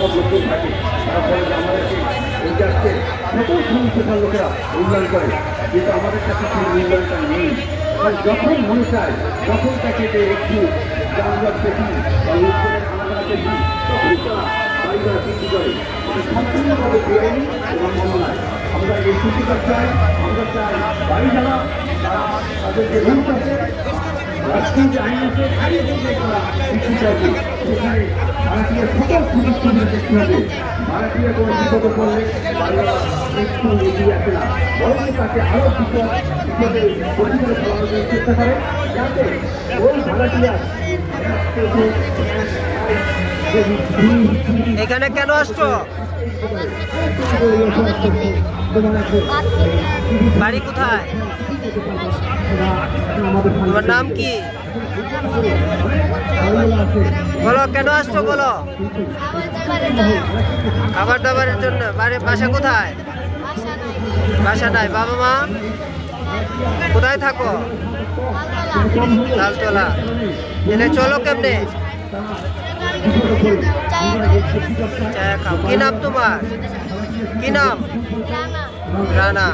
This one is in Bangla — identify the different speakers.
Speaker 1: সব লোকজন থাকে, তারা বলে যে আমাদেরকে এই যাচ্ছে সকল সমস্যার লোকেরা উন্নয়ন করে, কিন্তু আমাদের কাছে সেই মূল্যায়নটা নেই। যখন মনে চায়, যখন তাকে একটু যানজট দেখি বা লোকজনের আনাগানা দেখি, তখনই তারা বাড়িঘর বৃদ্ধি করে। সম্পূর্ণভাবে বেআইনি এবং অন্যায়। আমরা এই সুবিধা চাই, আমরা চাই বাড়ি যারা তাদের যে রুলস আছে, রাষ্ট্রীয় যে আইন আছে, আইন থেকে তারা বৃদ্ধি চাইবে। সেখানে ভারতীয় সকল সুযোগ সুবিধা দেখতে হবে। ভারতীয় কোনো বিপদে পড়লে বাড়িওয়ালা একটু এগিয়ে আসে না, বরং তাকে আরো বিপদে প্রতিফলে ফেলানোর চেষ্টা করে, যাতে ওই ভাড়াটিয়া।
Speaker 2: এখানে কেন আসছো? বাড়ি কোথায়? তোমার নাম কি? বলো কেন আসছো, বলো। খাবার দাবারের জন্য। বাসা কোথায়? বাসা নাই। বাবা মা কোথায় থাকো? তালতলা। এলে চলো কেমনে? কি নাম তোমার? কি নাম? রানা।